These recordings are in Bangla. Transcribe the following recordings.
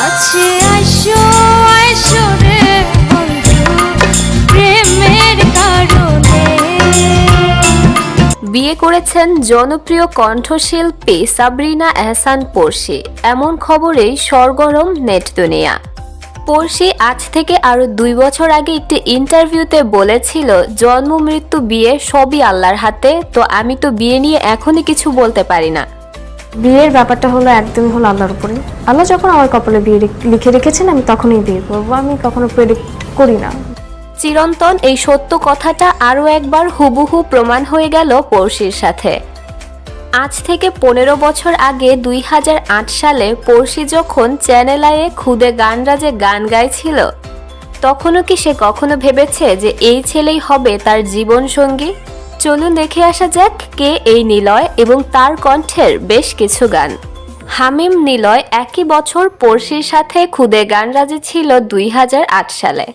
কাছে আসো আসো রে বন্ধু প্রেমের কারণে। বিয়ে করেছেন জনপ্রিয় কণ্ঠশিল্পী সাবরিনা আহসান পড়শি। এমন খবরেই সরগরম নেট দুনিয়া। পড়শি আজ থেকে আরো 2 বছর আগে একটি ইন্টারভিউতে বলেছিল, জন্ম মৃত্যু বিয়ে সবই আল্লাহর হাতে, তো আমি তো বিয়ে নিয়ে এখনই কিছু বলতে পারি না। বিয়ের ব্যাপারটা হলো একদমই হলো আল্লাহর উপরে। আল্লাহ যখন আমার কপালে বিয়ে লিখে রেখেছেন আমি তখনই বিয়ে করবো, আমি কখনো প্রেডিক্ট করি না। চিরন্তন এই সত্য কথাটা আরও একবার হুবহু প্রমাণ হয়ে গেল পড়শির সাথে। আজ থেকে 15 বছর আগে 2008 সালে পড়শি যখন চ্যানেল আইয়ে খুদে গানরাজে গান গাইছিল, তখনও কি সে কখনো ভেবেছে যে এই ছেলেই হবে তার জীবন সঙ্গী? চলুন দেখে আসা যাক কে এই নিলয় এবং তার কণ্ঠের বেশ কিছু গান। হামিম নিলয় একই বছর পড়শির সাথে খুদে গানরাজে ছিল 2008 সালে।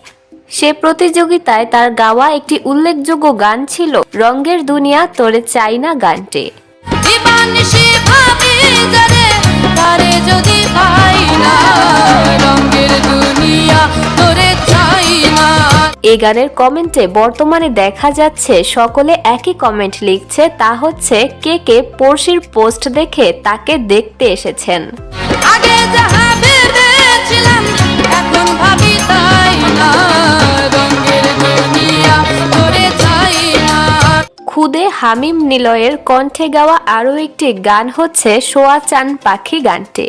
সে প্রতিযোগিতায় তার গাওয়া একটি উল্লেখযোগ্য গান ছিল রঙের দুনিয়া তোরে চাই না গানটি। এই গানের কমেন্টে বর্তমানে দেখা যাচ্ছে সকলে একই কমেন্ট লিখছে, তা হচ্ছে কে কে পড়শির পোস্ট দেখে তাকে দেখতে এসেছেন। আগে যাহা ভেবেছিলাম এখন ভাবি তাই না, রঙের দুনিয়া তোরে চাই না। খুদে হামিম নিলয়ের কণ্ঠে গাওয়া আরও একটি গান হচ্ছে সোয়া চান পাখি গানটি।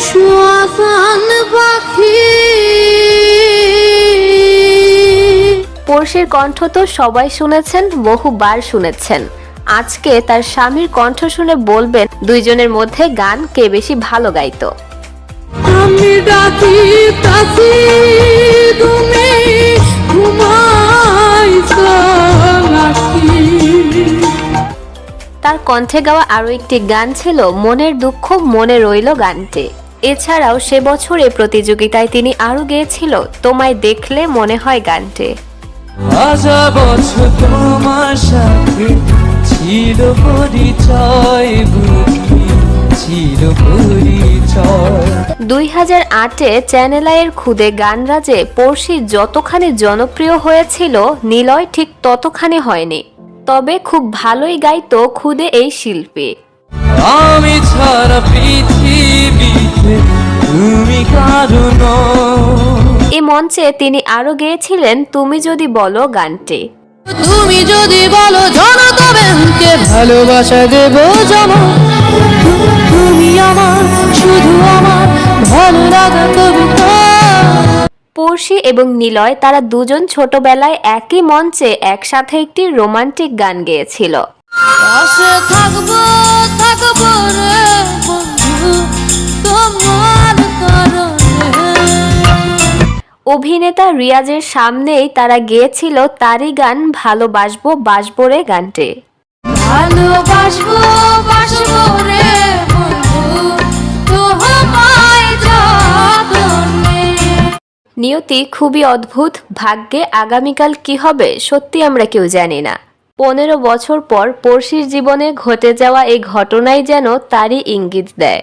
সোয়া চান পাখি। পড়শির কণ্ঠ তো সবাই শুনেছেন, বহুবার শুনেছেন। আজকে তার স্বামীর কণ্ঠ শুনে বলবেন দুইজনের মধ্যে গান কে বেশি ভালো গাইতো। আমি ডাকি তাসি তুমি ঘুমাইছো নাকি। তার কণ্ঠে গাওয়া আরও একটি গান ছিল মনের দুঃখ মনে রইল গানটি। এছাড়াও সে বছর এই প্রতিযোগিতায় তিনি আরও গেয়েছিল তোমায় দেখলে মনে হয় গানটি। হাজার বছর তোমার সাথে ছিল পরিচয়, ছিল পরিচয়। 2008-এ চ্যানেল আইয়ের খুদে গানরাজে পড়শি যতখানি জনপ্রিয় হয়েছিল, নিলয় ঠিক ততখানি হয়নি। তবে খুব ভালোই গাইতো খুদে এই শিল্পী। আমি ছাড়া পৃথিবীতে তুমি কারণ। এ মঞ্চে তিনি আরো গেয়েছিলেন তুমি যদি বলো গানটি। তুমি যদি বলো জানো তবে কে ভালোবাসা দেব জানো, তুমি আমার শুধু আমার ভালো লাগা কবিতা। পড়শি এবং নিলয় তারা দুজন ছোটবেলায় একই মঞ্চে একসাথে একটি রোমান্টিক গান গেয়েছিল। পাশে থাকবো থাকবো রে বন্ধু তোমার কারণে। অভিনেতা রিয়াজের সামনেই তারা গেয়েছিল তারই গান ভালোবাসবো বাসবো রে গানটি। ভালোবাসবো বাসবো রে বন্ধু তোমায় যতনে। নিয়তি খুবই অদ্ভুত, ভাগ্যে আগামীকাল কি হবে সত্যি আমরা কেউ জানি না। 15 বছর পর পড়শির জীবনে ঘটে যাওয়া এই ঘটনাই যেন তারই ইঙ্গিত দেয়।